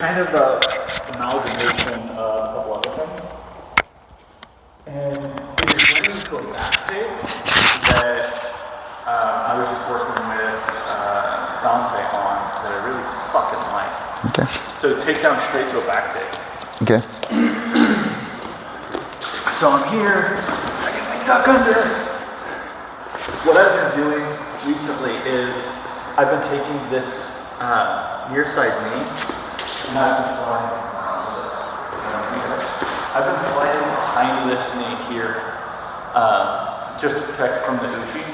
kind of the amalgamation of a couple other things. And it is learning to a backstage that I was just working with Dante on that I really fucking like. Okay. So take down straight to a back take. Okay. So I'm here, I get my duck under. What I've been doing recently is I've been taking this near side knee and I've been sliding around with it. I've been sliding behind this knee here just to protect from the Uchi.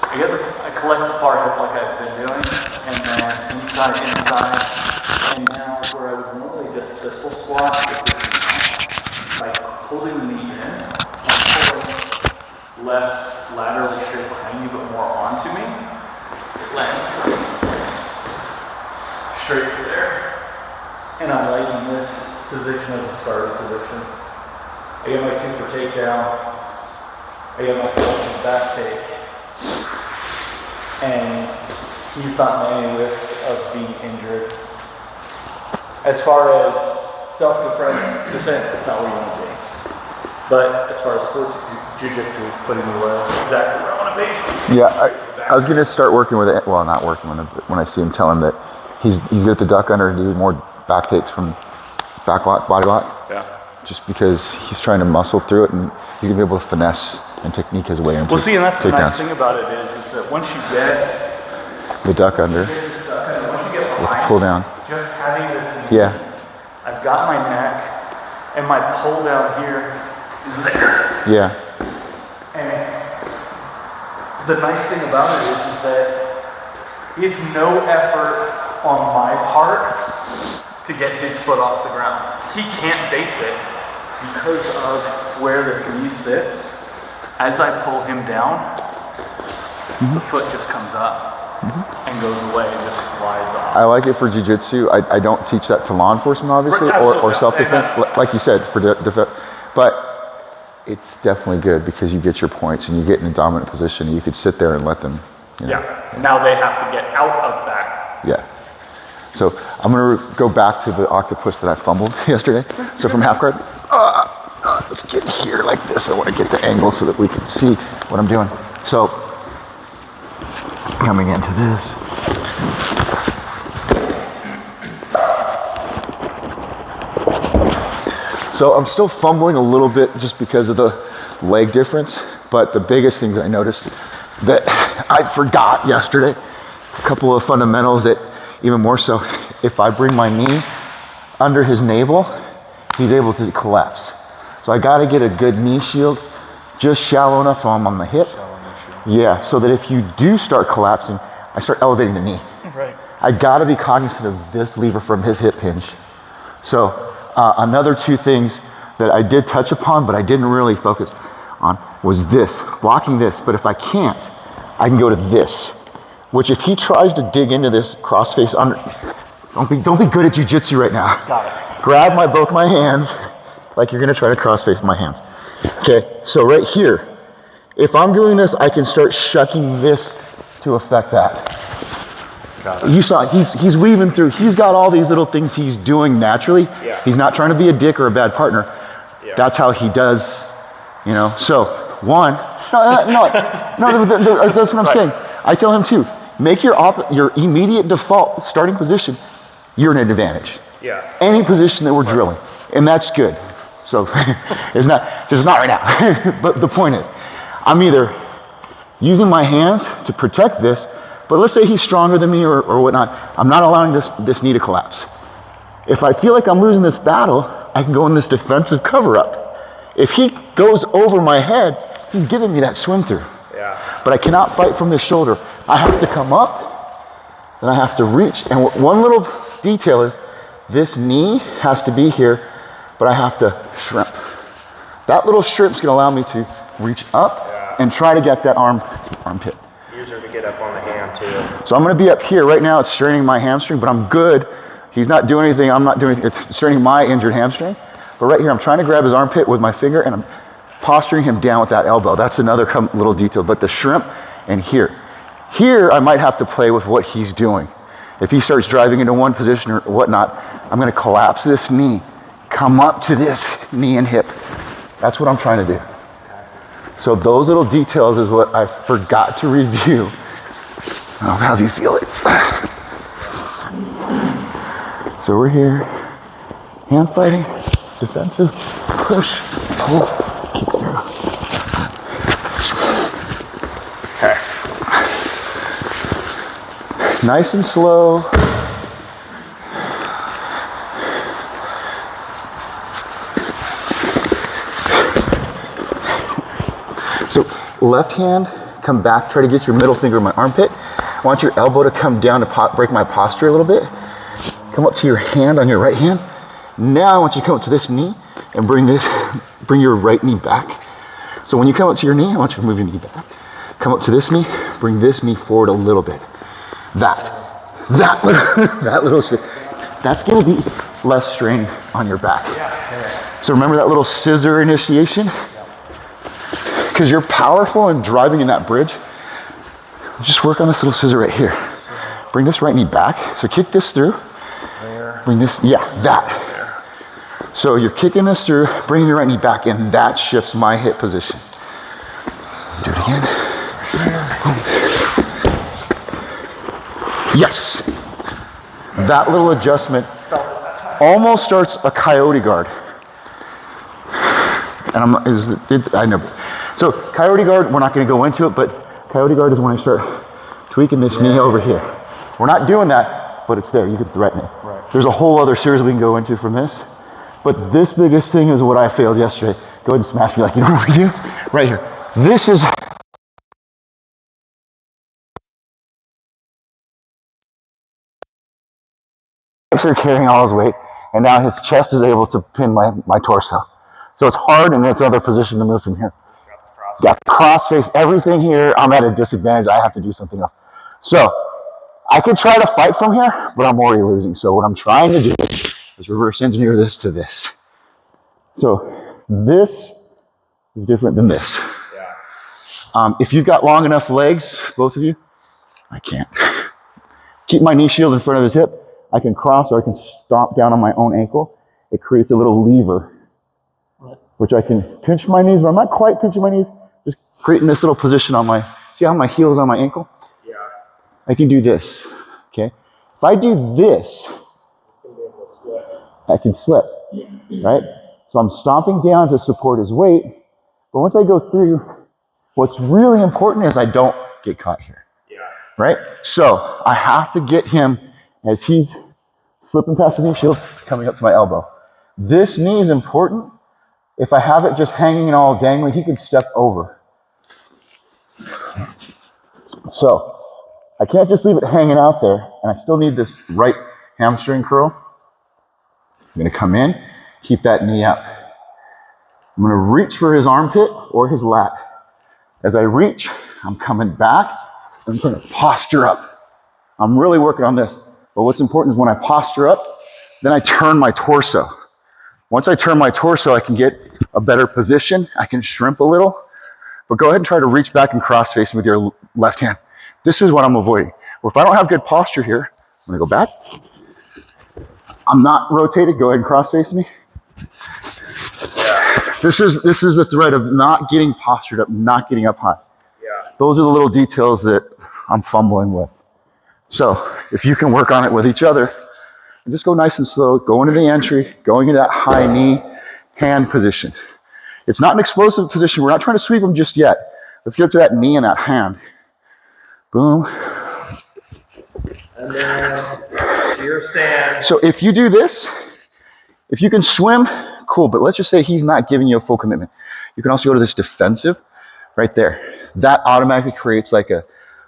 I collect the far hip like I've been doing, and then inside, and now where I would normally just pistol squat, by holding the knee in, I'm pulling less laterally straight behind you, but more onto me. It lands straight to there, and I'm liking this position as a starter position. I get my 2 for takedown. I get my 4 back take. And he's not in any risk of being injured. As far as self-defense, it's not where you want to be. But as far as sports jiu-jitsu, it's putting me exactly where I want to be. Yeah, I was going to start working with it. Well, not working with him, but when I see him, tell him that he's good at the duck under and do more back takes from back lock, body lock. Yeah. Just because he's trying to muscle through it and he's going to be able to finesse and technique his way into Well, see, and that's the takedowns. nice thing about it is that once you get The duck under once you get with behind, the pull down. just having this knee, Yeah. I've got my neck and my pull down here is there. Yeah. And the nice thing about it is that it's no effort on my part to get his foot off the ground. He can't base it because of where this knee sits. As I pull him down, the foot just comes up and goes away and just slides off. I like it for jiu-jitsu. I don't teach that to law enforcement, obviously, Right, or absolutely. self-defense, like you said, for defense. But it's definitely good because you get your points and you get in a dominant position. And you could sit there and let them. You know. Yeah, now they have to get out of that. Yeah. So I'm going to go back to the octopus that I fumbled yesterday. So from half guard, let's get here like this. I want to get the angle so that we can see what I'm doing. So coming into this. So I'm still fumbling a little bit just because of the leg difference. But the biggest things that I noticed that I forgot yesterday, a couple of fundamentals that even more so, if I bring my knee under his navel, he's able to collapse. So I got to get a good knee shield, just shallow enough so I'm on the hip. Yeah, so that if you do start collapsing, I start elevating the knee. Right. I got to be cognizant of this lever from his hip hinge. So another 2 things that I did touch upon, but I didn't really focus on, was this, blocking this. But if I can't, I can go to this. Which if he tries to dig into this cross-face under, don't be good at jiu-jitsu right now. Got it. Grab both my hands like you're gonna try to cross-face my hands. Okay, so right here, if I'm doing this, I can start shucking this to affect that. Got it. You saw, he's weaving through, he's got all these little things he's doing naturally. Yeah. He's not trying to be a dick or a bad partner. Yeah. That's how he does, you know. So, one, that's what I'm saying. I tell him too, make your immediate default starting position, you're in an advantage. Yeah. Any position that we're drilling, and that's good. So, it's not right now. But the point is, I'm either using my hands to protect this, but let's say he's stronger than me or whatnot, I'm not allowing this knee to collapse. If I feel like I'm losing this battle, I can go in this defensive cover up. If he goes over my head, he's giving me that swim through. Yeah. But I cannot fight from the shoulder. I have to come up, then I have to reach. And one little detail is, this knee has to be here, but I have to shrimp. That little shrimp's gonna allow me to reach up and try to get that armpit. Easier to get up on the hand too. So I'm gonna be up here. Right now it's straining my hamstring, but I'm good. He's not doing anything, I'm not doing anything. It's straining my injured hamstring. But right here, I'm trying to grab his armpit with my finger and I'm posturing him down with that elbow. That's another little detail, but the shrimp and here. Here, I might have to play with what he's doing. If he starts driving into one position or whatnot, I'm gonna collapse this knee, come up to this knee and hip. That's what I'm trying to do. So those little details is what I forgot to review. I'll have you feel it. So we're here, hand fighting, defensive, push, pull, kick through. Okay. Nice and slow. So left hand, come back, try to get your middle finger in my armpit. I want your elbow to come down to break my posture a little bit. Come up to your hand on your right hand. Now I want you to come up to this knee and bring your right knee back. So when you come up to your knee, I want you to move your knee back. Come up to this knee, bring this knee forward a little bit. That little shit. That's gonna be less strain on your back. So remember that little scissor initiation? Because you're powerful and driving in that bridge. Just work on this little scissor right here. Bring this right knee back. So kick this through. Bring this, that. So you're kicking this through, bringing your right knee back, and that shifts my hip position. Do it again. Yes. That little adjustment almost starts a coyote guard. And I know. So coyote guard, we're not gonna go into it, but coyote guard is when I start tweaking this knee over here. We're not doing that, but it's there, you can threaten it. Right. There's a whole other series we can go into from this. But this biggest thing is what I failed yesterday. Go ahead and smash me like you know what we do? Right here. This is carrying all his weight, and now his chest is able to pin my torso. So it's hard in its other position to move from here. Got cross face, everything here. I'm at a disadvantage. I have to do something else. So I could try to fight from here, but I'm already losing. So what I'm trying to do is reverse engineer this to this. So this is different than this. If you've got long enough legs, both of you, I can't. Keep my knee shield in front of his hip. I can cross or I can stomp down on my own ankle. It creates a little lever, which I can pinch my knees, but I'm not quite pinching my knees, just creating this little position on my, see how my heel is on my ankle? Yeah. I can do this, okay? If I do this, I can slip, right? So I'm stomping down to support his weight, but once I go through, what's really important is I don't get caught here, right? So I have to get him as he's slipping past the knee shield, coming up to my elbow. This knee is important. If I have it just hanging and all dangling, he could step over. So I can't just leave it hanging out there, and I still need this right hamstring curl. I'm gonna come in, keep that knee up. I'm gonna reach for his armpit or his lat. As I reach, I'm coming back, I'm gonna posture up. I'm really working on this, but what's important is when I posture up, then I turn my torso. Once I turn my torso, I can get a better position. I can shrimp a little, but go ahead and try to reach back and cross face with your left hand. This is what I'm avoiding. Well, if I don't have good posture here, I'm gonna go back. I'm not rotated, go ahead and cross face me. This is the threat of not getting postured up, not getting up high. Those are the little details that I'm fumbling with. So if you can work on it with each other, and just go nice and slow, go into the entry, going into that high knee, hand position. It's not an explosive position. We're not trying to sweep them just yet. Let's get up to that knee and that hand. Boom. And then you're saying. So if you do this, if you can swim, cool, but let's just say he's not giving you a full commitment. You can also go to this defensive right there. That automatically creates like a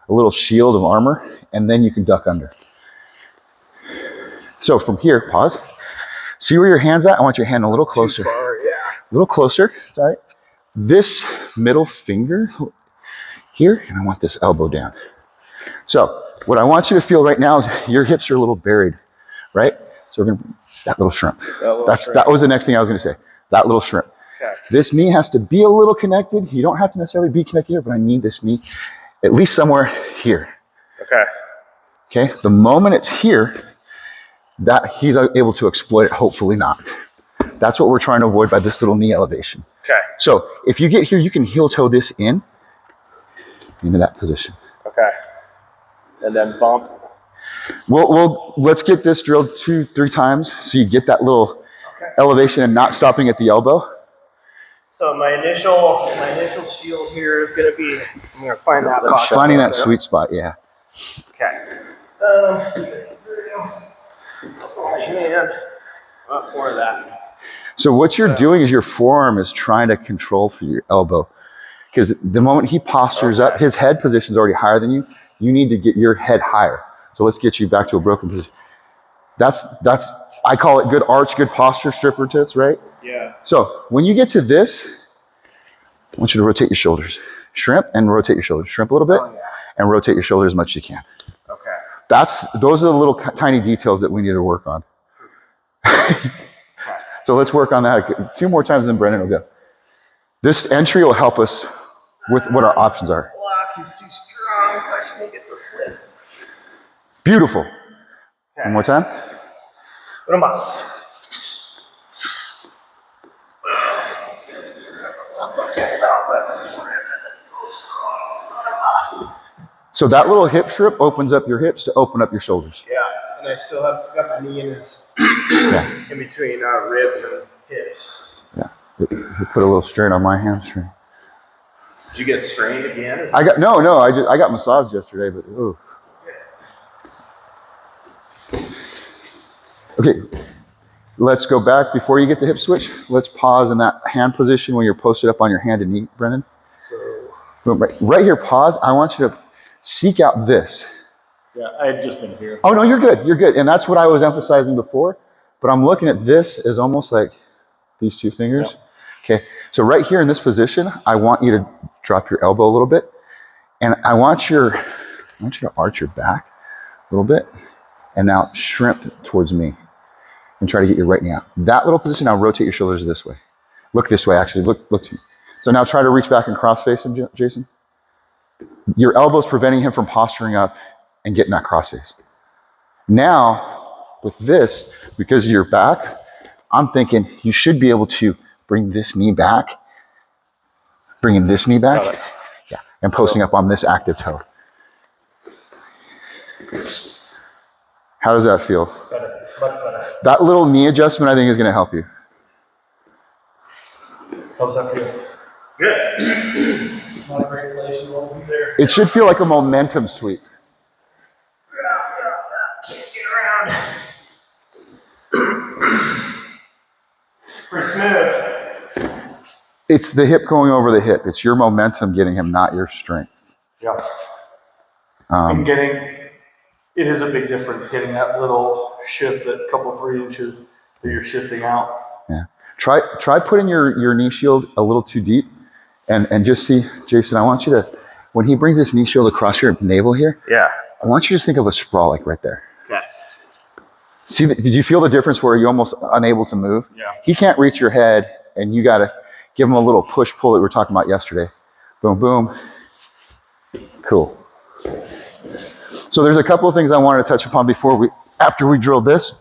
little shield of armor, and then you can duck under. So from here, pause. See where your hand's at? I want your hand a little closer. Too far, yeah. A little closer, sorry. This middle finger here, and I want this elbow down. So what I want you to feel right now is your hips are a little buried, right? So we're gonna, that little shrimp. That was the next thing I was gonna say, that little shrimp. Okay. This knee has to be a little connected. You don't have to necessarily be connected here, but I need this knee at least somewhere here. Okay. Okay, the moment it's here, that he's able to exploit it, hopefully not. That's what we're trying to avoid by this little knee elevation. Okay. So if you get here, you can heel toe this in into that position. Okay. And then bump. Let's get this drilled 2-3 times so you get that little elevation and not stopping at the elbow. So my initial shield here is going to be, I'm going to find that pocket. Finding that sweet spot, yeah. Okay. My hand. More of that. So what you're doing is your forearm is trying to control for your elbow. Because the moment he postures up, his head position is already higher than you. You need to get your head higher. So let's get you back to a broken position. That's I call it good arch, good posture, stripper tits, right? Yeah. So when you get to this, I want you to rotate your shoulders. Shrimp and rotate your shoulders. Shrimp a little bit and rotate your shoulders as much as you can. Okay. Those are the little tiny details that we need to work on. So let's work on that 2 more times and then Brendan will go. This entry will help us with what our options are. Block is too strong. I just need to get the slip. Beautiful. Okay. One more time. Vamos. So that little hip strip opens up your hips to open up your shoulders. Yeah, and I still have got my knee in his Yeah. in between ribs and hips. Yeah. You put a little strain on my hamstring. Did you get strained again? I got massaged yesterday, but ooh. Okay, let's go back before you get the hip switch. Let's pause in that hand position when you're posted up on your hand and knee, Brendan. So Right here, pause. I want you to seek out this. Yeah, I had just been here. Oh no, you're good. You're good, and that's what I was emphasizing before. But I'm looking at this as almost like these 2 fingers. Yep. Okay, so right here in this position, I want you to drop your elbow a little bit, and I want you to arch your back a little bit, and now shrimp towards me, and try to get your right knee out. That little position. Now rotate your shoulders this way. Look this way, actually. Look to me. So now try to reach back and cross face him, Jason. Your elbow's preventing him from posturing up and getting that cross face. Now, with this, because of your back, I'm thinking you should be able to bring this knee back, bringing this knee back, yeah, and posting up on this active toe. How does that feel? better, much better. That little knee adjustment, I think, is going to help you. How's that feel? Good. Not a great place. You won't be there. It should feel like a momentum sweep. Can't get around. Pretty smooth. It's the hip going over the hip. It's your momentum getting him, not your strength. Yeah. And it is a big difference getting that little shift, that couple 3 inches that you're shifting out. Yeah. Try putting your knee shield a little too deep and just see, Jason, I want you to, when he brings this knee shield across your navel here, Yeah. I want you to just think of a sprawl like right there. Okay. See, did you feel the difference where you're almost unable to move? Yeah. He can't reach your head and you got to give him a little push pull that we were talking about yesterday. Boom, boom. Cool. So there's a couple of things I wanted to touch upon after we drill this.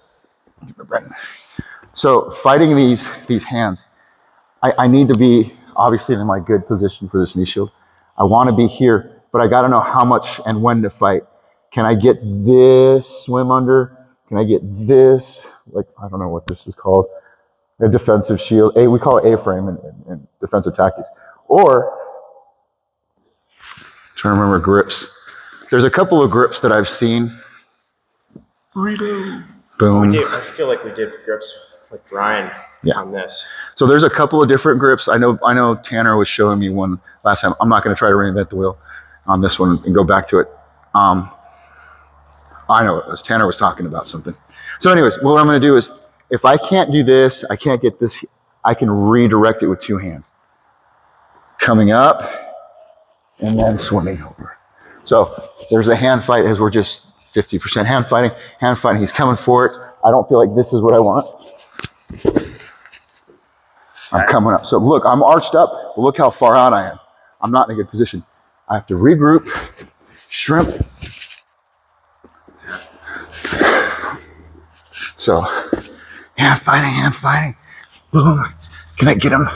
So fighting these hands, I need to be obviously in my good position for this knee shield. I want to be here, but I got to know how much and when to fight. Can I get this swim under? Can I get this? Like, I don't know what this is called. A defensive shield. We call it A-frame in defensive tactics. Or, trying to remember grips. There's a couple of grips that I've seen. Boom. I feel like we did grips with Brian on this. So there's a couple of different grips. I know Tanner was showing me one last time. I'm not going to try to reinvent the wheel on this one and go back to it. I know it was Tanner was talking about something. So anyways, what I'm going to do is, if I can't do this, I can't get this, I can redirect it with 2 hands. Coming up and then swimming over. So there's a hand fight as we're just 50% hand fighting. He's coming for it. I don't feel like this is what I want. I'm coming up. So look, I'm arched up, but look how far out I am. I'm not in a good position. I have to regroup, shrimp, So, hand fighting. Boom. Can I get him?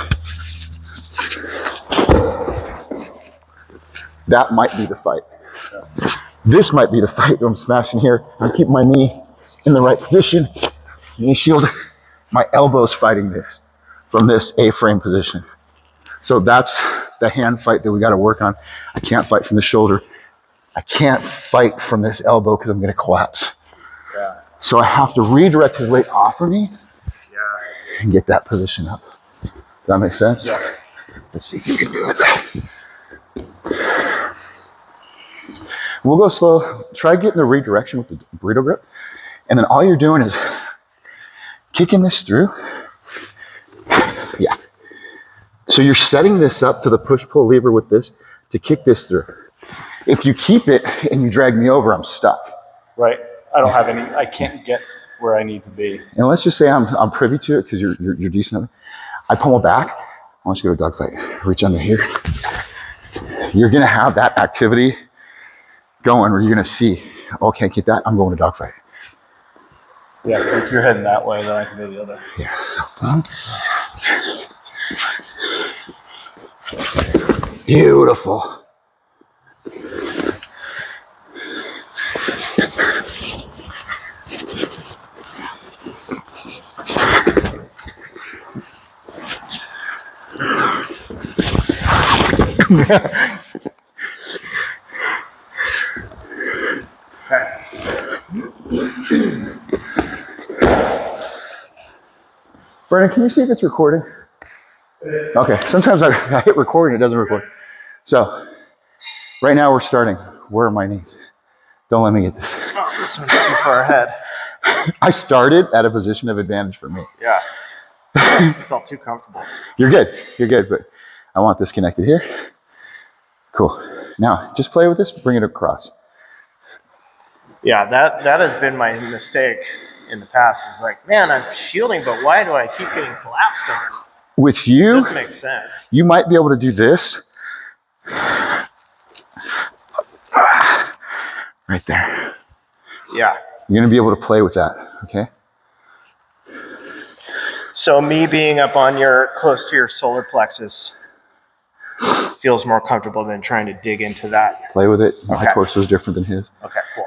That might be the fight. This might be the fight where I'm smashing here. I'm keeping my knee in the right position. Knee shield. My elbow's fighting this from this A-frame position. So that's the hand fight that we got to work on. I can't fight from the shoulder. I can't fight from this elbow because I'm going to collapse. Yeah. So I have to redirect his weight off of me and get that position up. Does that make sense? Yeah. Let's see if you can do it. We'll go slow. Try getting the redirection with the burrito grip. And then all you're doing is kicking this through. Yeah. So you're setting this up to the push-pull lever with this to kick this through. If you keep it and you drag me over, I'm stuck. Right. I don't have any, I can't get where I need to be. And let's just say I'm privy to it because you're decent at it. I pummel back. I want you to go to dogfight. Reach under here. You're going to have that activity going where you're going to see, oh, can't get that. I'm going to dogfight. Yeah, if you're heading that way, then I can go the other. Yeah. Beautiful. Brandon, can you see if it's recording? Okay, sometimes I hit record and it doesn't record. So, right now we're starting. Where are my knees? Don't let me get this. Oh, this one's too far ahead. I started at a position of advantage for me. Yeah. I felt too comfortable. You're good, but I want this connected here. Cool. Now, just play with this, bring it across. Yeah, that has been my mistake in the past. It's like, man, I'm shielding, but why do I keep getting collapsed on? With you, This makes sense. you might be able to do this. Right there. Yeah. You're going to be able to play with that, okay? So me being up on close to your solar plexus feels more comfortable than trying to dig into that. Play with it. My Okay. torso is different than his. Okay, cool.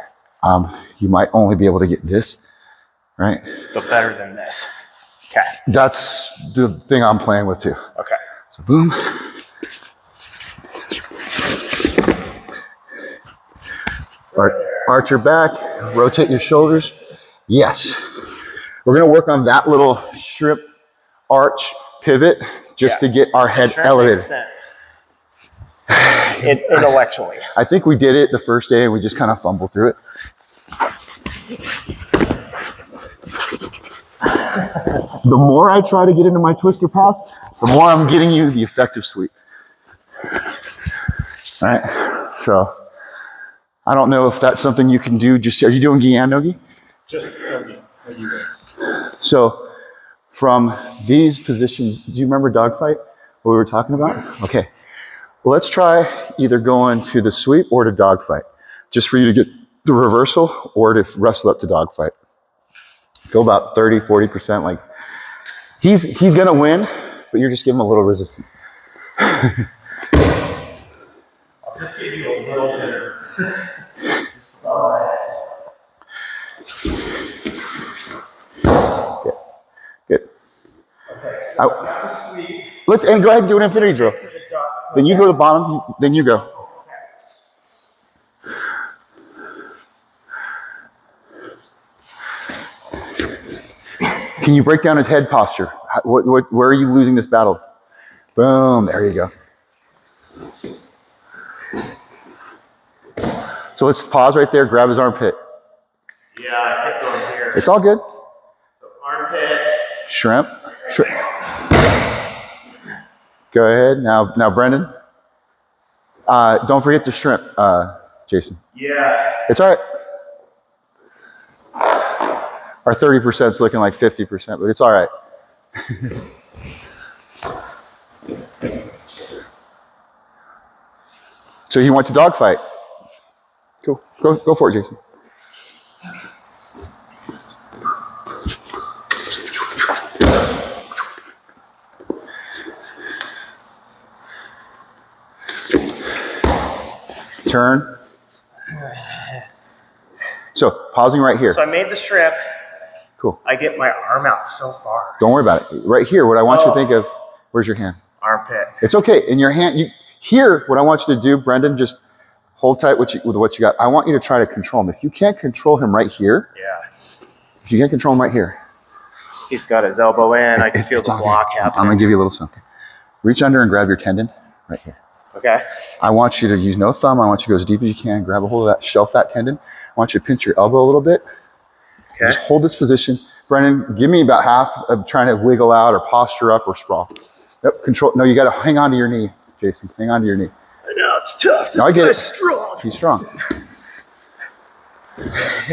You might only be able to get this, right? But better than this. Okay. That's the thing I'm playing with too. Okay. So boom. Arch your back, rotate your shoulders. Yes. We're gonna work on that little shrimp arch pivot just to get our head Sure elevated. makes sense. Intellectually. I think we did it the first day and we just kind of fumbled through it. The more I try to get into my twister pass, the more I'm getting you the effective sweep. All right, so I don't know if that's something you can do. Are you doing gi and no-gi? Just okay. So from these positions, do you remember dogfight, what we were talking about? Okay, well, let's try either going to the sweep or to dogfight, just for you to get the reversal or to wrestle up to dogfight. Go about 30, 40%. Like he's gonna win, but you're just giving him a little resistance. I'll just give you a little bit. Good. Let's and go ahead and do an infinity drill. Then you go to the bottom. Then you go. Can you break down his head posture? Where are you losing this battle? Boom. There you go. So let's pause right there. Grab his armpit. Yeah, I kept going here. It's all good. So armpit. Shrimp. Go ahead. Now, Brendan. Don't forget the shrimp, Jason. Yeah. It's all right. Our 30% is looking like 50%, but it's all right. So you went to dogfight. Cool. Go for it, Jason. turn. So pausing right here. So I made the strip. Cool. I get my arm out so far. Don't worry about it. Right here, what I want you to think of, where's your hand? Armpit. It's okay. In your hand, here, what I want you to do, Brendan, just hold tight with what you got. I want you to try to control him. If you can't control him right here, if you can't control him right here. He's got his elbow in. I can feel the block happening. I'm going to give you a little something. Reach under and grab your tendon right here. Okay. I want you to use no thumb. I want you to go as deep as you can. Grab a hold of that, shelf that tendon. I want you to pinch your elbow a little bit. Okay. Just hold this position. Brendan, give me about half of trying to wiggle out or posture up or sprawl. Yep, control. No, you got to hang on to your knee, Jason. Hang on to your knee. I know, it's tough. No, I get it. Strong. He's strong.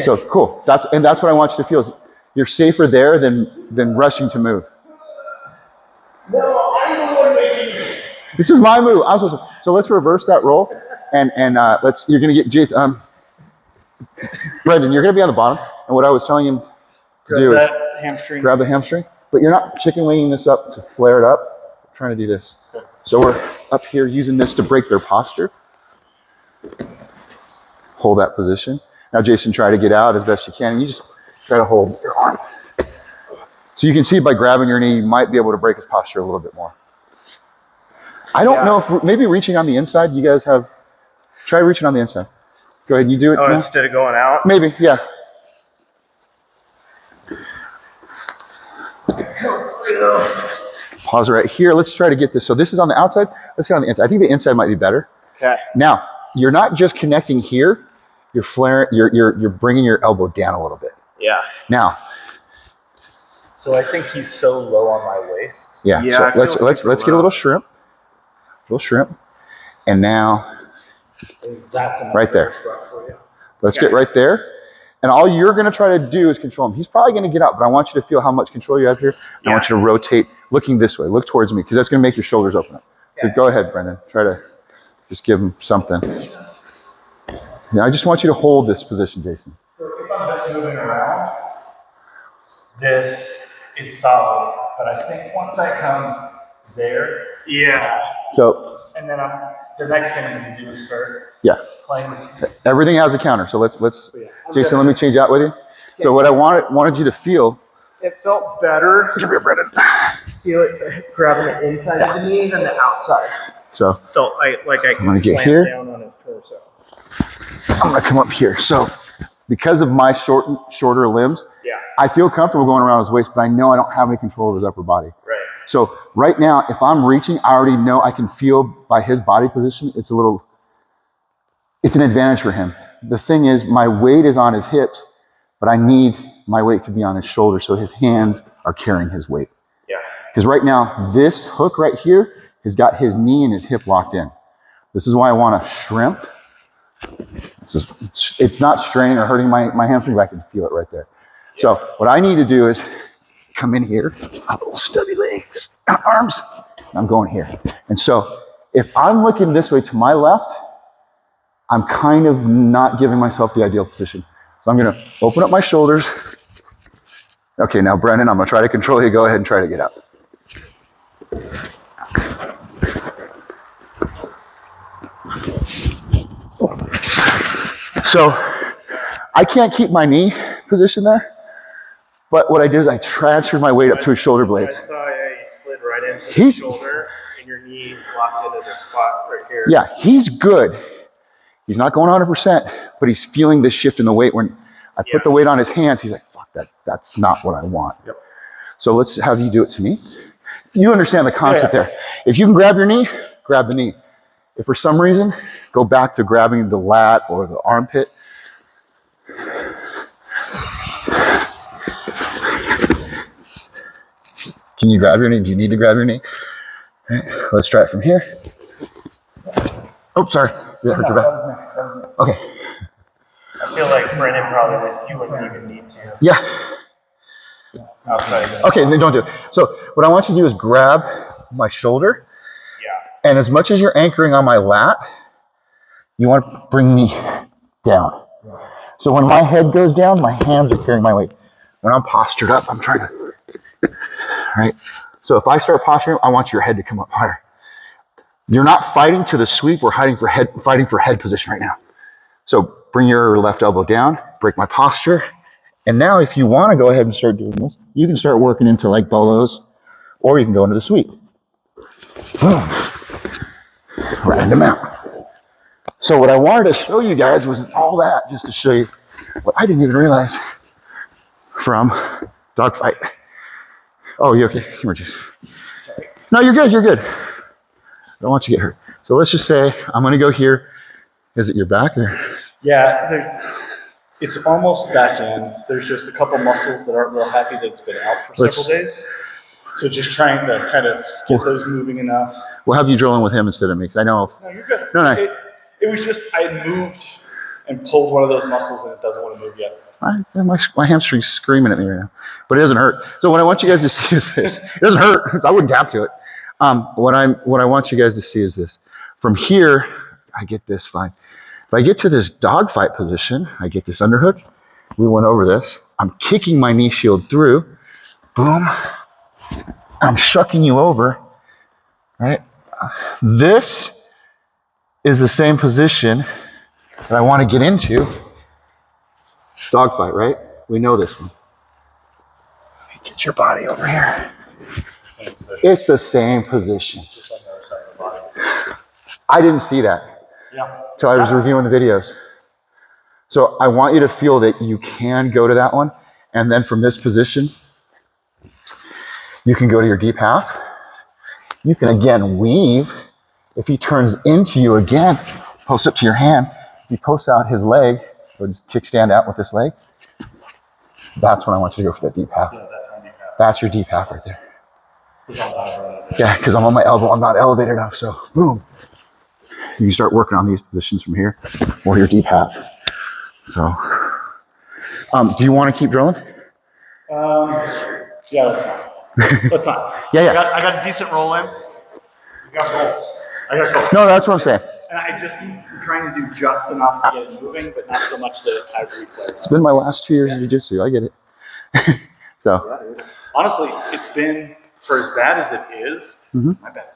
So cool. That's what I want you to feel. Is you're safer there than rushing to move. No, I'm the one making it. This is my move. So let's reverse that role, and you're gonna get Jason. Brendan, you're gonna be on the bottom, and what I was telling him to do is hamstring. grab the hamstring, but you're not chicken winging this up to flare it up. We're trying to do this. So we're up here using this to break their posture. Hold that position. Now, Jason, try to get out as best you can. And you just try to hold your arm. So you can see by grabbing your knee, you might be able to break his posture a little bit more. I don't know if maybe reaching on the inside, you guys have, try reaching on the inside. Go ahead, you do it now. Instead of going out? Maybe, yeah. Pause right here. Let's try to get this. So this is on the outside. Let's get on the inside. I think the inside might be better. Okay. Now, you're not just connecting here. You're flaring. You're bringing your elbow down a little bit. Yeah. Now. So I think he's so low on my waist. Yeah. Yeah, So let's get a little shrimp. And now, That's right there. Let's get right there. And all you're going to try to do is control him. He's probably going to get out, but I want you to feel how much control you have here. I want you to rotate, looking this way. Look towards me, because that's going to make your shoulders open up. So go ahead, Brendan. Try to just give him something. Now, I just want you to hold this position, Jason. So if I'm just moving around, this is solid. But I think once I come there, So, and then the next thing I'm going to do is start yeah. playing with. Everything has a counter. So let's Jason, let me change out with you. So what I wanted you to feel. It felt better. Come here, Brendan. Feel it grabbing the inside of the knee than the outside. So Felt like I I'm gonna could get slam here. down on his torso. I'm gonna come up here. So because of my shorter limbs, I feel comfortable going around his waist, but I know I don't have any control of his upper body. Right. So right now, if I'm reaching, I already know I can feel by his body position, it's an advantage for him. The thing is, my weight is on his hips, but I need my weight to be on his shoulders, so his hands are carrying his weight. Yeah. Because right now, this hook right here has got his knee and his hip locked in. This is why I want to shrimp. It's not straining or hurting my hamstring, but I can feel it right there. So what I need to do is come in here, my little stubby legs, arms, and I'm going here. And so if I'm looking this way to my left, I'm kind of not giving myself the ideal position. So I'm gonna open up my shoulders. Okay, now Brendan, I'm gonna try to control you. Go ahead and try to get out. So I can't keep my knee position there, but what I did is I transferred my weight up to his shoulder blades. I saw you slid right into the shoulder and your knee locked into the spot right here. Yeah, he's good. He's not going 100%, but he's feeling this shift in the weight. When I put the weight on his hands, he's like, fuck, that's not what I want. Yep. So let's have you do it to me. You understand the concept there. If you can grab your knee, grab the knee. If for some reason, go back to grabbing the lat or the armpit. Can you grab your knee? Do you need to grab your knee? All right, let's try it from here. Oh, sorry. Did that hurt your back? Okay. I feel like Brendan you wouldn't even need to. Yeah. Outside. Okay, then don't do it. So what I want you to do is grab my shoulder. Yeah. And as much as you're anchoring on my lat, you want to bring me down. So when my head goes down, my hands are carrying my weight. When I'm postured up, I'm trying to, right? So if I start posturing, I want your head to come up higher. You're not fighting to the sweep. We're fighting for head position right now. So bring your left elbow down, break my posture. And now if you want to go ahead and start doing this, you can start working into like bolos, or you can go into the sweep. Boom. Riding them out. So what I wanted to show you guys was all that, just to show you what I didn't even realize from dogfight. Oh, you okay? Come here, Jason. No, you're good, you're good. I don't want you to get hurt. So let's just say I'm gonna go here. Is it your back or? Yeah, it's almost back in. There's just a couple muscles that aren't real happy that it's been out for several days. So just trying to kind of get those moving enough. We'll have you drilling with him instead of me, because I know. No, you're good. No. It was just, I moved and pulled one of those muscles and it doesn't want to move yet. My hamstring's screaming at me right now, but it doesn't hurt. So what I want you guys to see is this. It doesn't hurt. I wouldn't tap to it. What I want you guys to see is this. From here, I get this fine. If I get to this dogfight position, I get this underhook. We went over this. I'm kicking my knee shield through. Boom. I'm shucking you over. Right? This is the same position that I want to get into. Dogfight, right? We know this one. Get your body over here. It's the same position. Just on the other side of the body. I didn't see that till I was reviewing the videos. So I want you to feel that you can go to that one, and then from this position, you can go to your deep half. You can again weave. If he turns into you again, post up to your hand. He posts out his leg, or just kickstand out with this leg. That's when I want you to go for that deep half. Yeah, that's my deep half. That's your deep half right there. Yeah, because I'm on my elbow, I'm not elevated enough, so boom. You can start working on these positions from here, or your deep half. So, do you want to keep drilling? Yeah, let's not. Let's not. Yeah. I got a decent roll in. I got goals. No, that's what I'm saying. And I'm trying to do just enough to get it moving, but not so much that I reflex. It's been my last 2 years of jiu-jitsu. I get it. So. Honestly, it's been, for as bad as it is, my bad.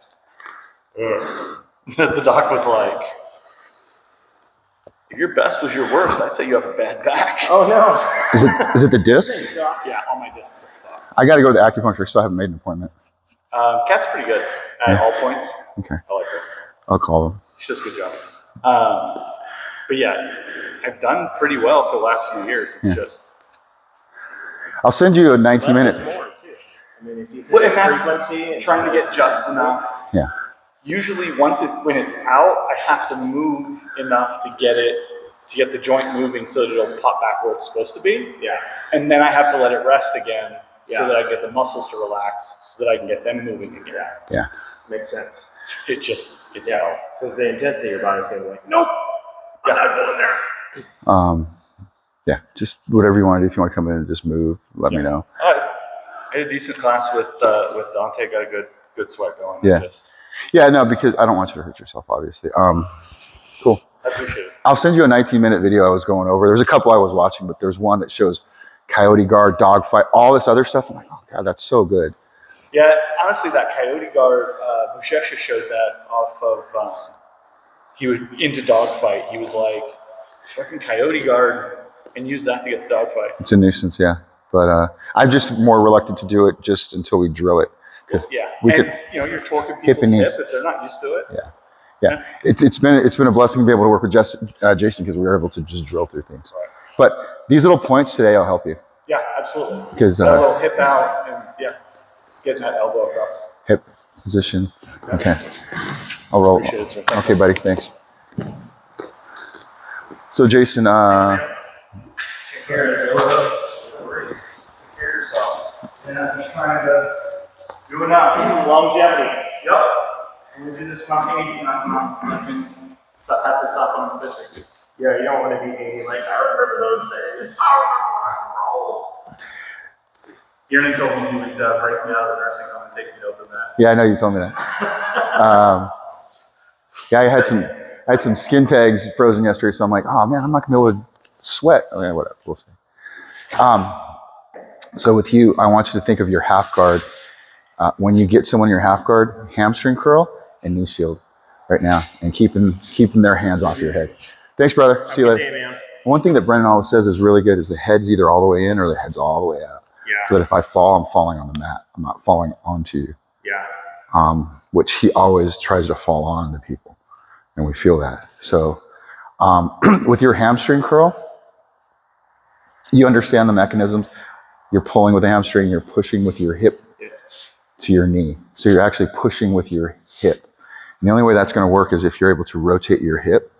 The doc was like, if your best was your worst, I'd say you have a bad back. Oh no. Is it the disc? Yeah, all my discs are fucked. I got to go to the acupuncturist. Still haven't made an appointment. Kat's pretty good at all points. Okay. I like her. I'll call him. She does a good job. But yeah, I've done pretty well for the last few years. It's just. I'll send you a 90-minute. Well, and that's trying to get just enough. Yeah. Usually, when it's out, I have to move enough to get the joint moving so that it'll pop back where it's supposed to be. Yeah. And then I have to let it rest again so that I get the muscles to relax, so that I can get them moving again. Yeah. Makes sense. It's hell. Because the intensity of your body's gonna be like, Nope. I'm not going there. Yeah, just whatever you want to do. If you want to come in and just move, let me know. I had a decent class with Dante. Got a good sweat going. Yeah. Yeah, no, because I don't want you to hurt yourself, obviously. Cool. I appreciate it. I'll send you a 19-minute video I was going over. There's a couple I was watching, but there's one that shows coyote guard, dogfight, all this other stuff. I'm like, oh God, that's so good. Yeah, honestly, that coyote guard, Buchecha showed that off of, he was into dogfight. He was like, fucking coyote guard, and use that to get the dogfight. It's a nuisance, yeah. But I'm just more reluctant to do it just until we drill it. Yeah, you're torquing hip and people's knees. hip if they're not used to it. Yeah. It's been a blessing to be able to work with Jason because we were able to just drill through things. Right. But these little points today will help you. Yeah, absolutely. Because a little hip out and getting that elbow across. Hip position. Okay. I'll roll. Appreciate it, sir. Okay, buddy. Thanks. So Jason, Take care of yourself. And I'm just trying to do enough longevity. Yep. And we do this spontaneity, not have to stop on the fishing. yeah, you don't want to be thinking like, I remember those days. I remember roll. Yearning told me he would break me out of the nursing home and take me to open that. yeah, I know you told me that. I had some skin tags frozen yesterday, so I'm like, oh man, I'm not gonna be able to sweat. Okay, whatever, we'll see. So with you, I want you to think of your half guard. When you get someone in your half guard, hamstring curl and knee shield. right now and keeping their hands off your head. Thanks, brother. See you Good later. day, man. One thing that Brendan always says is really good is the head's either all the way in or the head's all the way out. Yeah. So that if I fall, I'm falling on the mat. I'm not falling onto you. Yeah. Which he always tries to fall on to people. And we feel that. So with your hamstring curl, you understand the mechanisms. You're pulling with the hamstring, you're pushing with your hip to your knee. So you're actually pushing with your hip. And the only way that's going to work is if you're able to rotate your hip.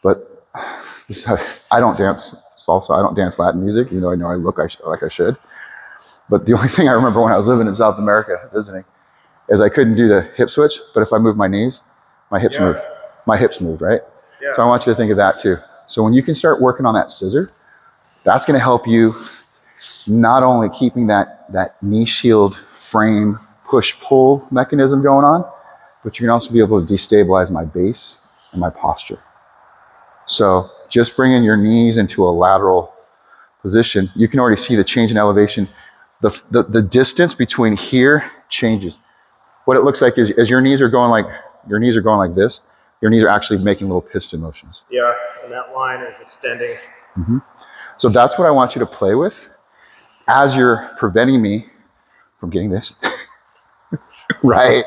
But I don't dance salsa, I don't dance Latin music, even though I know I look like I should. But the only thing I remember when I was living in South America visiting is I couldn't do the hip switch, but if I moved my knees, my hips moved. My hips moved, right? Yeah. So I want you to think of that too. So when you can start working on that scissor, that's going to help you not only keeping that knee shield frame push-pull mechanism going on, but you can also be able to destabilize my base and my posture. So just bringing your knees into a lateral position, you can already see the change in elevation. The distance between here changes. What it looks like is as your knees are going like this, your knees are actually making little piston motions. Yeah, and that line is extending. Mm-hmm. So that's what I want you to play with as you're preventing me from getting this. Right.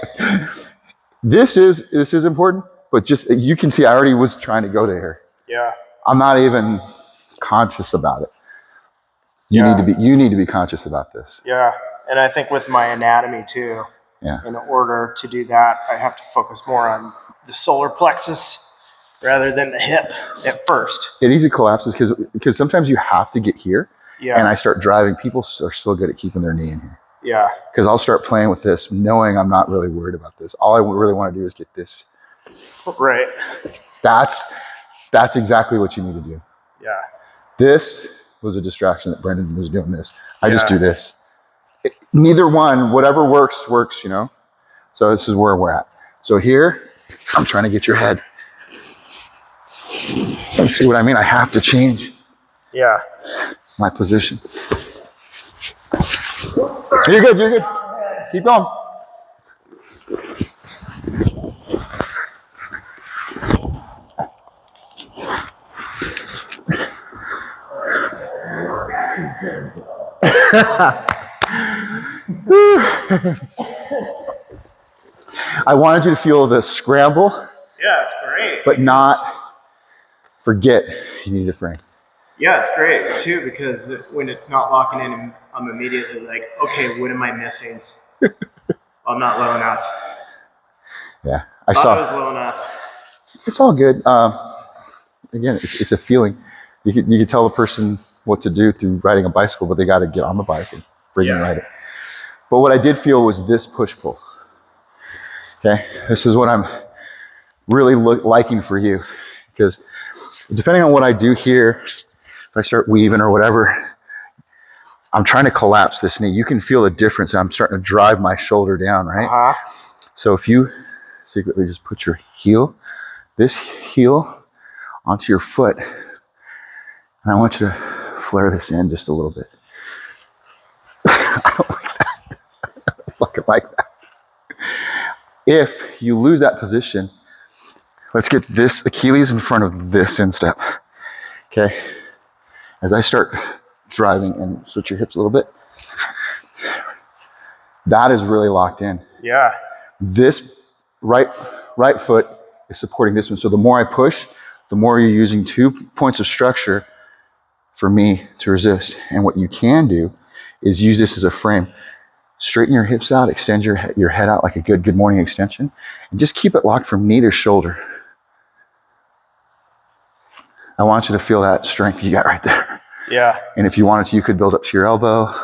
This is important, but just you can see I already was trying to go there. Yeah. I'm not even conscious about it. You need to be conscious about this. Yeah, and I think with my anatomy too. Yeah. In order to do that, I have to focus more on the solar plexus rather than the hip at first. It easily collapses because sometimes you have to get here. Yeah. And I start driving. People are so good at keeping their knee in here. Yeah. Because I'll start playing with this, knowing I'm not really worried about this. All I really want to do is get this. Right. That's exactly what you need to do. Yeah. This was a distraction that Brendan was doing this. I just do this. Neither one, whatever works, you know? So this is where we're at. So here, I'm trying to get your head. You see what I mean? I have to change my position. You're good. Keep going. I wanted you to feel the scramble. Yeah, it's great. But not forget you need a frame. Yeah, it's great too because when it's not locking in, I'm immediately like, okay, what am I missing? I'm not low enough. Yeah, I was low enough. It's all good. Again, it's a feeling. You can tell the person what to do through riding a bicycle, but they got to get on the bike and freaking ride it. But what I did feel was this push-pull. Okay, this is what I'm really liking for you, because depending on what I do here, if I start weaving or whatever, I'm trying to collapse this knee. You can feel the difference. I'm starting to drive my shoulder down, right? So if you secretly just put your this heel onto your foot, and I want you to flare this in just a little bit. I don't like that. I fucking like that. If you lose that position, let's get this Achilles in front of this instep. Okay? As I start driving and switch your hips a little bit, that is really locked in. Yeah. This right foot is supporting this one. So the more I push, the more you're using 2 points of structure for me to resist. And what you can do is use this as a frame. Straighten your hips out, extend your head out like a good morning extension, and just keep it locked from knee to shoulder. I want you to feel that strength you got right there. Yeah. And if you wanted to, you could build up to your elbow.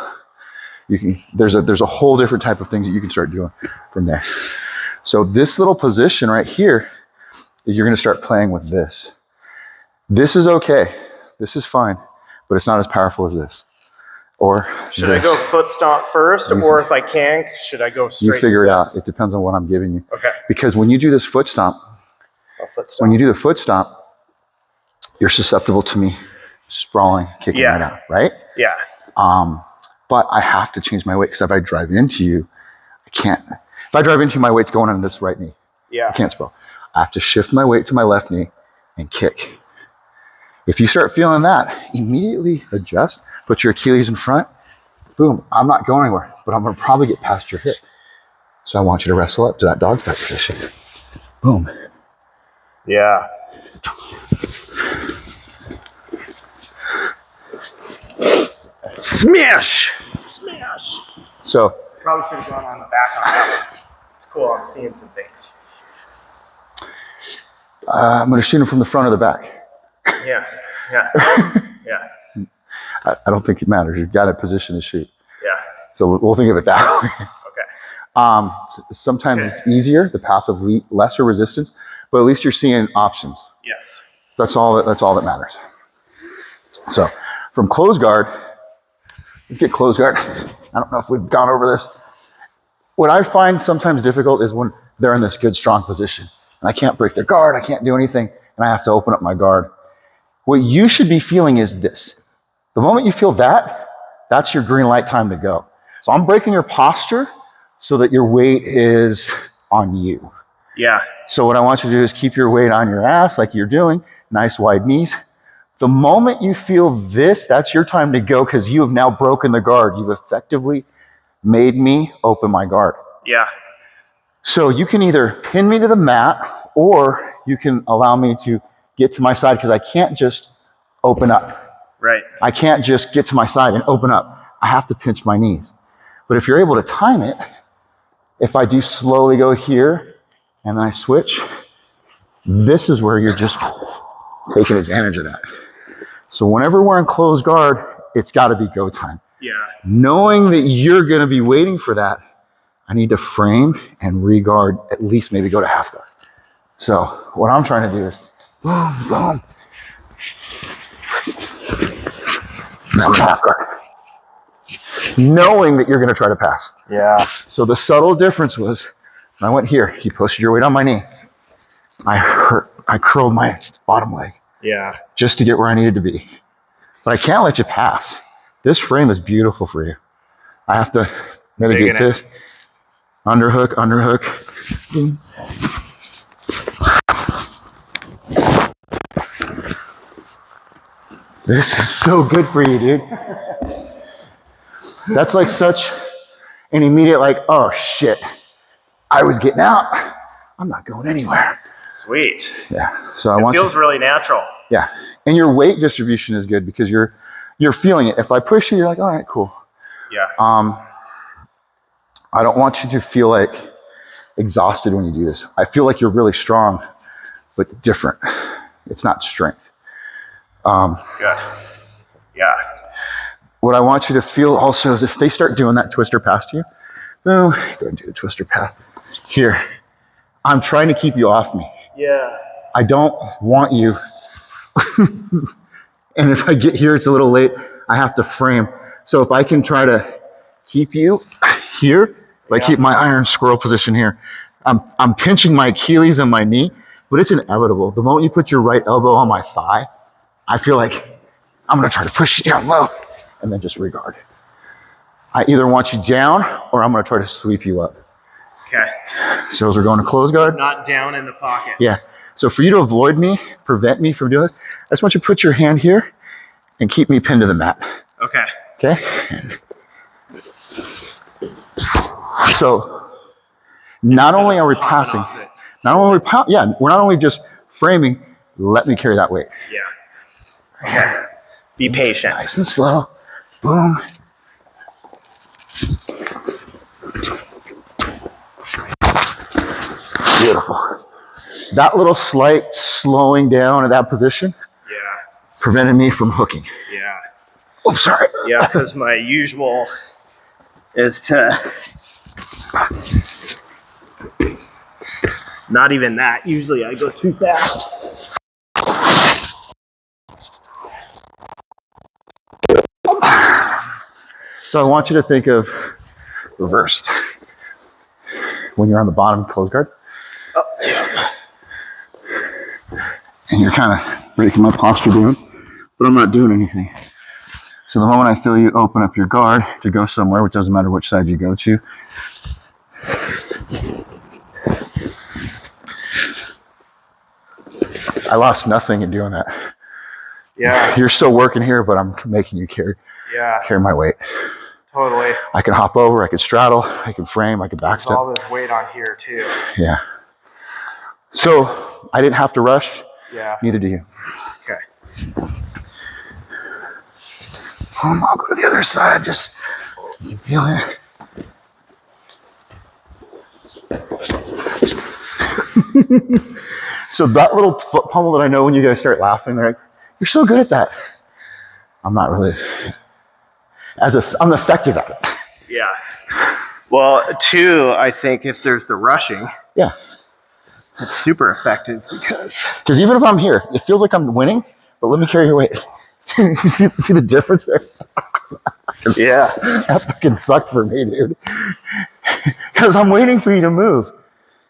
You can. There's a whole different type of things that you can start doing from there. So this little position right here, you're going to start playing with this. This is okay. This is fine, but it's not as powerful as this. Or should I go foot stomp first, or if I can, should I go straight? You figure it out. It depends on what I'm giving you. Okay. Because when you do this foot stomp, when you do the foot stomp, you're susceptible to me sprawling, kicking right out, right? Yeah. But I have to change my weight because if I drive into you, I can't. If I drive into you, my weight's going on this right knee. Yeah. I can't sprawl. I have to shift my weight to my left knee and kick. If you start feeling that, immediately adjust, put your Achilles in front. Boom, I'm not going anywhere, but I'm gonna probably get past your hip. So I want you to wrestle up to that dog fight position. Boom. Yeah. Smash! Smash. So Probably should have gone on the back on that one. It's cool. I'm seeing some things. I'm gonna shoot him from the front or the back. Yeah. Yeah. Yeah. I don't think it matters. You've got a position to shoot. Yeah. So we'll think of it that way. Okay. Sometimes it's easier, the path of lesser resistance, but at least you're seeing options. Yes. That's all that matters. So from close guard, let's get close guard. I don't know if we've gone over this. What I find sometimes difficult is when they're in this good, strong position and I can't break their guard, I can't do anything, and I have to open up my guard. What you should be feeling is this. The moment you feel that, that's your green light time to go. So I'm breaking your posture so that your weight is on you. Yeah. So what I want you to do is keep your weight on your ass like you're doing, nice wide knees. The moment you feel this, that's your time to go because you have now broken the guard. You've effectively made me open my guard. Yeah. So you can either pin me to the mat or you can allow me to get to my side because I can't just open up. Right. I can't just get to my side and open up. I have to pinch my knees. But if you're able to time it, if I do slowly go here and then I switch, this is where you're just taking advantage of that. So whenever we're in closed guard, it's got to be go time. Yeah. Knowing that you're going to be waiting for that, I need to frame and re-guard, at least maybe go to half guard. So what I'm trying to do is boom, boom. Now I'm half guard. Knowing that you're going to try to pass. Yeah. So the subtle difference was, when I went here, you posted your weight on my knee. I curled my bottom leg Yeah. just to get where I needed to be. But I can't let you pass. This frame is beautiful for you. I have to mitigate this. Underhook, underhook. Boom. This is so good for you, dude. That's like such an immediate like, oh shit, I was getting out. I'm not going anywhere. Sweet. Yeah. So It feels really natural. Yeah. And your weight distribution is good because you're feeling it. If I push you, you're like, all right, cool. Yeah. I don't want you to feel like exhausted when you do this. I feel like you're really strong, but different. It's not strength. Good. Yeah. What I want you to feel also is if they start doing that twister past you, no, go and do the twister path. Here, I'm trying to keep you off me. Yeah. I don't want you. And if I get here, it's a little late. I have to frame. So if I can try to keep you here, like keep my iron squirrel position here, I'm pinching my Achilles and my knee, but it's inevitable. The moment you put your right elbow on my thigh, I feel like I'm going to try to push you down low and then just regard. I either want you down or I'm going to try to sweep you up. Okay. So as we're going to close guard. Not down in the pocket. Yeah. So for you to avoid me, prevent me from doing this, I just want you to put your hand here and keep me pinned to the mat. Okay. Okay? So not only are we passing, not only we're not only just framing, let me carry that weight. Yeah. Okay. Be patient. Nice and slow. Boom. Beautiful. That little slight slowing down of that position prevented me from hooking. Yeah. Oh, sorry. Yeah, because my usual is to not even that. Usually I go too fast. So I want you to think of reversed. When you're on the bottom close guard. Oh, yeah. And you're kind of breaking my posture down, but I'm not doing anything. So the moment I feel you open up your guard to go somewhere, which doesn't matter which side you go to, I lost nothing in doing that. Yeah. You're still working here, but I'm making you carry my weight. Totally. I can hop over, I can straddle, I can frame, I can There's backstep. all this weight on here too. Yeah. So I didn't have to rush. Yeah. Neither do you. Okay. I'll go to the other side. Just you feel it. So that little foot pummel that I know when you guys start laughing, they're like, "You're so good at that." I'm not really. I'm effective at it. Yeah. Well, two, I think if there's the rushing, Yeah. it's super effective because. Because even if I'm here, it feels like I'm winning. But let me carry your weight. You see the difference there? Yeah. That fucking sucked for me, dude. Because I'm waiting for you to move.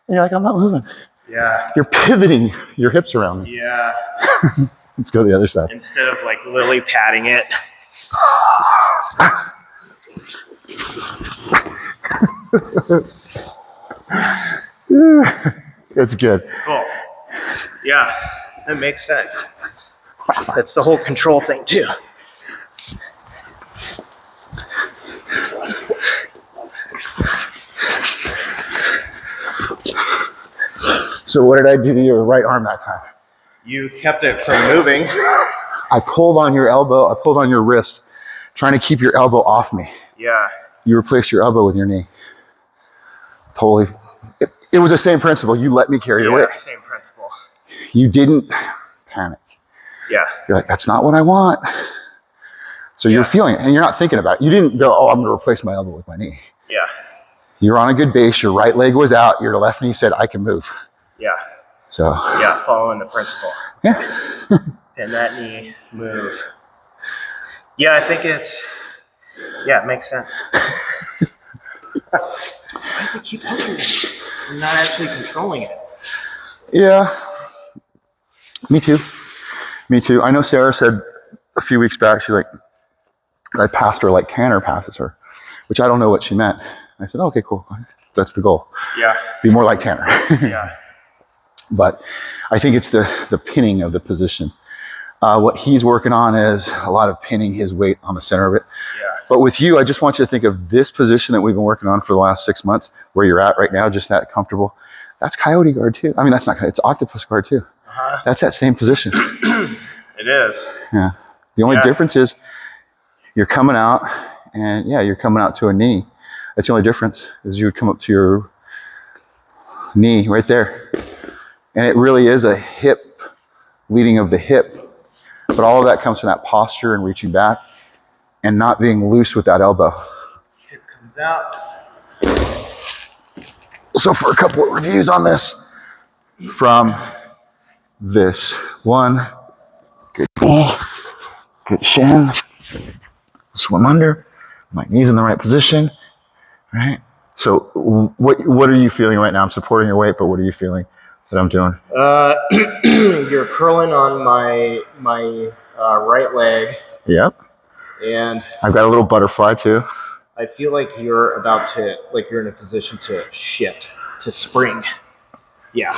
And you're like, I'm not moving. Yeah. You're pivoting your hips around me. Yeah. Let's go to the other side. Instead of like lily padding it. It's good. Cool. Yeah, that makes sense. That's the whole control thing too. So what did I do to your right arm that time? You kept it from moving. I pulled on your elbow. I pulled on your wrist, trying to keep your elbow off me. Yeah. You replaced your elbow with your knee. Totally. It was the same principle. You let me carry your weight. Same principle. You didn't panic. Yeah. You're like, that's not what I want. So you're feeling it, and you're not thinking about it. You didn't go, oh, I'm going to replace my elbow with my knee. Yeah. You're on a good base. Your right leg was out. Your left knee said, I can move. Yeah. So. Yeah, following the principle. Yeah. And that knee move. Yeah, I think it makes sense. Why does it keep pushing me? I'm not actually controlling it. Yeah. Me too. Me too. I know Sarah said a few weeks back, she's like, I passed her like Tanner passes her, which I don't know what she meant. I said, okay, cool. That's the goal. Yeah. Be more like Tanner. Yeah. But I think it's the pinning of the position. What he's working on is a lot of pinning his weight on the center of it. Yeah. But with you, I just want you to think of this position that we've been working on for the last 6 months, where you're at right now, just that comfortable. That's coyote guard too. I mean, that's not coyote, it's octopus guard too. Uh-huh. That's that same position. It is. Yeah. The only difference is you're coming out, and you're coming out to a knee. That's the only difference, is you would come up to your knee right there. And it really is a hip, leading of the hip. But all of that comes from that posture and reaching back and not being loose with that elbow. Hip comes out. So for a couple of reviews on this, from this one, good knee, good shin, swim under, my knee's in the right position, right? So what are you feeling right now? I'm supporting your weight, but what are you feeling that I'm doing? You're curling on my right leg. Yep. And I've got a little butterfly too. I feel like you're about to, like you're in a position to shift, to spring. Yeah.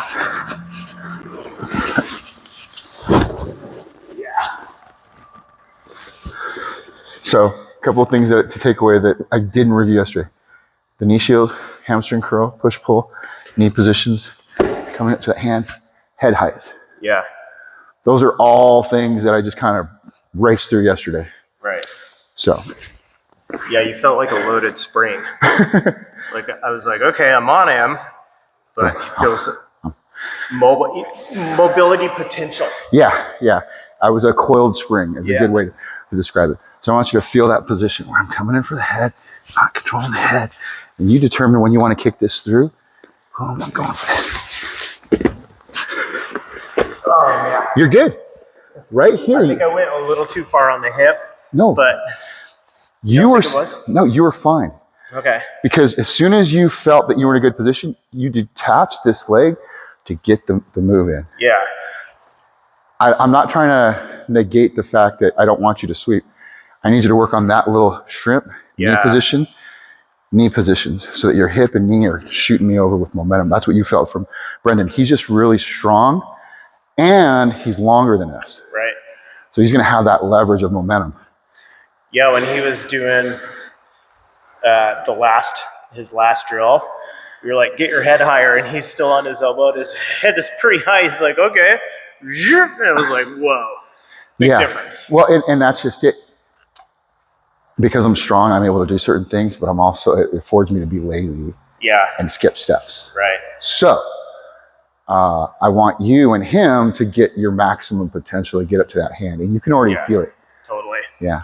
Yeah. So a couple of things to take away that I didn't review yesterday. The knee shield, hamstring curl, push pull, knee positions, coming up to the hand, head height. Yeah. Those are all things that I just kind of raced through yesterday. Right. So. Yeah, you felt like a loaded spring. Like I was like, okay, I'm on him, but he feels mobility potential. Yeah. I was a coiled spring is a good way to describe it. So I want you to feel that position where I'm coming in for the head, not controlling the head. And you determine when you want to kick this through. Oh, I'm going for it. Oh, man. You're good. Right here. I think I went a little too far on the hip. No. But you were fine. Okay. Because as soon as you felt that you were in a good position, you detached this leg to get the move in. Yeah. I'm not trying to negate the fact that I don't want you to sweep. I need you to work on that little shrimp knee positions, so that your hip and knee are shooting me over with momentum. That's what you felt from Brendan. He's just really strong and he's longer than us. Right. So he's going to have that leverage of momentum. Yeah, when he was doing his last drill, we were like, get your head higher, and he's still on his elbow, and his head is pretty high. He's like, okay. And it was like, whoa. Big difference. Well, and that's just it. Because I'm strong, I'm able to do certain things, but I'm also, it affords me to be lazy and skip steps. Right. So, I want you and him to get your maximum potential to get up to that hand, and you can already feel it. Totally. Yeah.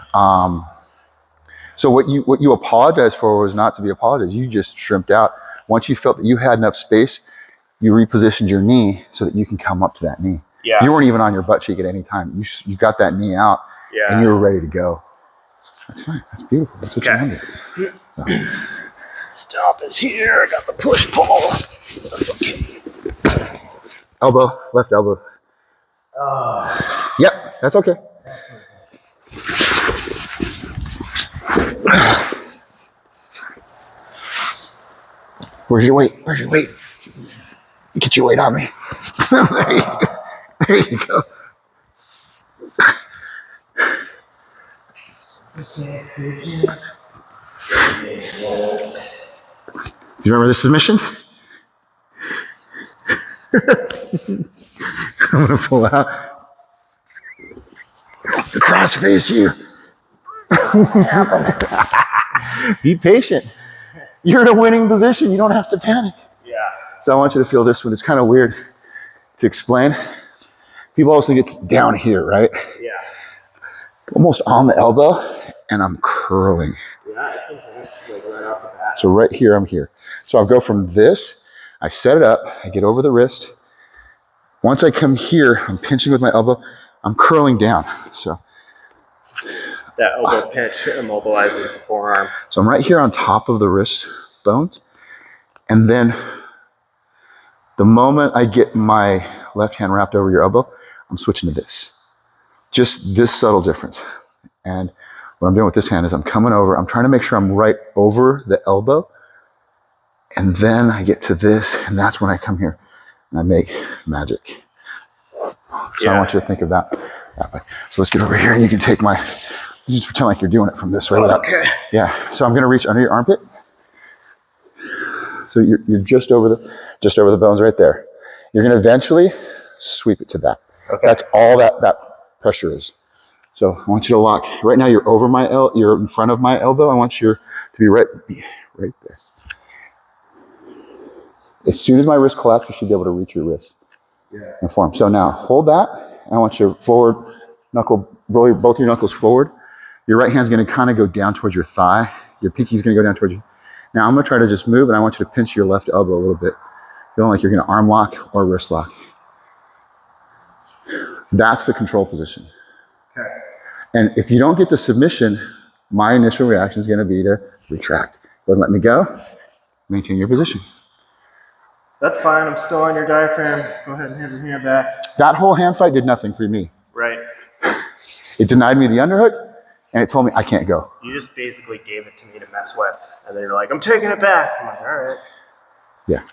So what you apologized for was not to be apologized. You just shrimped out. Once you felt that you had enough space, you repositioned your knee so that you can come up to that knee. Yeah. You weren't even on your butt cheek at any time. You got that knee out, and you were ready to go. That's fine. That's beautiful. That's what you wanted. So. Stop is here. I got the push pull. Okay. Elbow, left elbow. Yep, that's okay. Where's your weight? Where's your weight? Get your weight on me. There you go. There you go. Do you remember the submission? I'm gonna pull out. Cross face you. Be patient. You're in a winning position. You don't have to panic. Yeah. So I want you to feel this one. It's kind of weird to explain. People always think it's down here, right? Yeah. Almost on the elbow, and I'm curling. Yeah, it's like right off the bat. So right here, I'm here. So I'll go from this, I set it up, I get over the wrist. Once I come here, I'm pinching with my elbow, I'm curling down. So that elbow pinch immobilizes the forearm. So I'm right here on top of the wrist bones. And then the moment I get my left hand wrapped over your elbow, I'm switching to this. Just this subtle difference. And what I'm doing with this hand is I'm coming over, I'm trying to make sure I'm right over the elbow. And then I get to this, and that's when I come here and I make magic. So I want you to think of that way. So let's get over here, and you can take you just pretend like you're doing it from this way. Okay. Yeah. So I'm going to reach under your armpit. So you're just over the bones right there. You're going to eventually sweep it to that. Okay. That's all that pressure is. So I want you to lock. Right now you're over you're in front of my elbow. I want you to be right there. As soon as my wrist collapses, you should be able to reach your wrist. Yeah. And form. So now hold that. I want you forward knuckle, roll both your knuckles forward. Your right hand's going to kind of go down towards your thigh. Your pinky's going to go down towards you. Now I'm going to try to just move, and I want you to pinch your left elbow a little bit. Feeling like you're going to arm lock or wrist lock. That's the control position. Okay. And if you don't get the submission, my initial reaction is going to be to retract. Go ahead and let me go. Maintain your position. That's fine. I'm still on your diaphragm. Go ahead and have your hand back. That whole hand fight did nothing for me. Right. It denied me the underhook, and it told me I can't go. You just basically gave it to me to mess with. And then you're like, I'm taking it back. I'm like, all right. Yeah.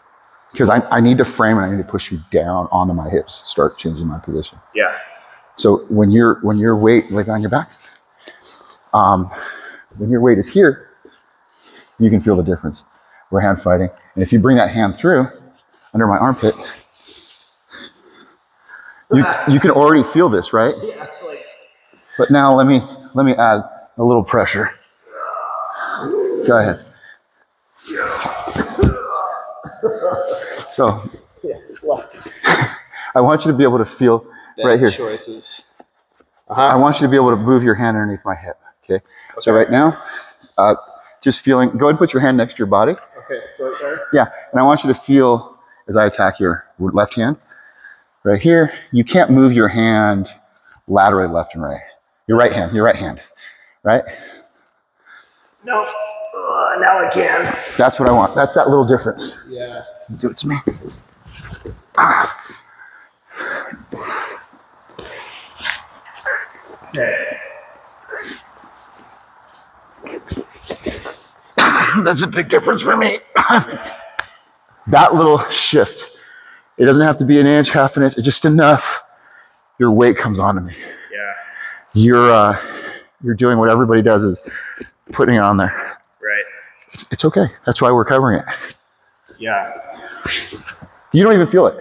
Because I need to frame, and I need to push you down onto my hips to start changing my position. Yeah. So when your weight, like on your back, when your weight is here, you can feel the difference. We're hand fighting. And if you bring that hand through, under my armpit, you can already feel this, right? Yeah, it's like. But now let me add a little pressure. Go ahead. So, I want you to be able to feel right here. Choices. I want you to be able to move your hand underneath my hip. Okay. So right now, just feeling. Go ahead and put your hand next to your body. Okay, start there. Yeah, and I want you to feel as I attack your left hand. Right here, you can't move your hand laterally left and right. Your right hand, right? No, now I can. That's what I want. That's that little difference. Yeah. Do it to me. Ah. Okay. That's a big difference for me. That little shift. It doesn't have to be an inch, half an inch. It's just enough your weight comes onto me. Yeah. You're doing what everybody does is putting it on there. Right. It's okay. That's why we're covering it. Yeah. You don't even feel it.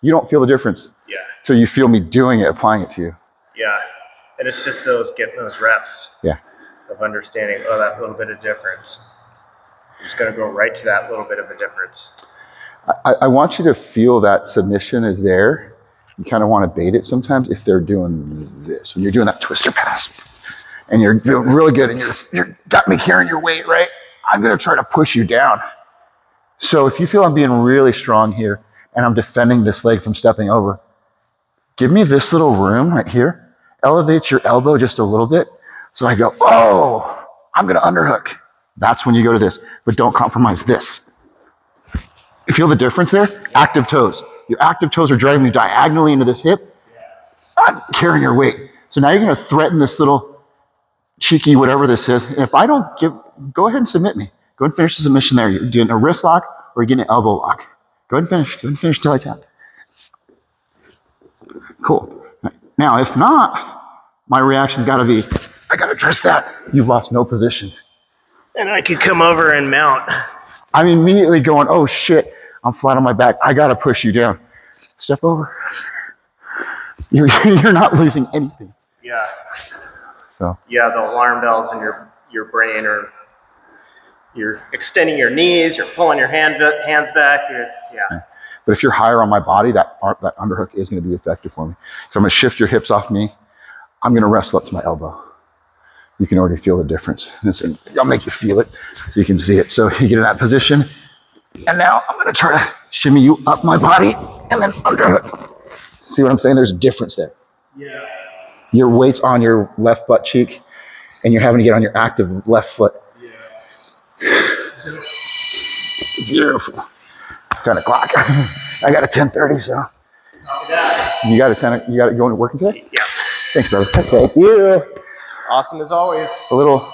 You don't feel the difference. Yeah. So you feel me doing it, applying it to you. Yeah. And it's just getting those reps. Yeah. Of understanding, oh, that little bit of difference. You're just going to go right to that little bit of a difference. I want you to feel that submission is there. You kind of want to bait it sometimes if they're doing this. When you're doing that twister pass and you're doing really good and you're got me carrying your weight, right? I'm going to try to push you down. So if you feel I'm being really strong here and I'm defending this leg from stepping over, give me this little room right here. Elevate your elbow just a little bit. So I go, oh, I'm going to underhook. That's when you go to this, but don't compromise this. You feel the difference there? Active toes. Your active toes are driving you diagonally into this hip. I'm carrying your weight. So now you're going to threaten this little cheeky whatever this is. And if I don't go ahead and submit me. Go ahead and finish the submission there. You're doing a wrist lock or you're getting an elbow lock. Go ahead and finish. Go ahead and finish till I tap. Cool. Now, if not, my reaction's got to be, I got to address that. You've lost no position. And I could come over and mount. I'm immediately going, oh shit, I'm flat on my back. I got to push you down. Step over. You're not losing anything. Yeah. So. Yeah, the alarm bells in your brain are, you're extending your knees, you're pulling your hands back. Yeah. But if you're higher on my body, that underhook is going to be effective for me. So I'm going to shift your hips off me. I'm going to wrestle up to my elbow. You can already feel the difference. I'll make you feel it so you can see it. So you get in that position. And now I'm going to try to shimmy you up my body and then underhook. See what I'm saying? There's a difference there. Yeah. Your weight's on your left butt cheek and you're having to get on your active left foot. Yeah. Beautiful. 10 o'clock. I got a 10:30, so. Yeah. You got it going to working today? Yeah. Thanks, brother. Thank you. Awesome as always. A little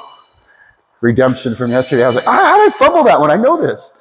redemption from yesterday. I was like, how did I fumble that one? I know this.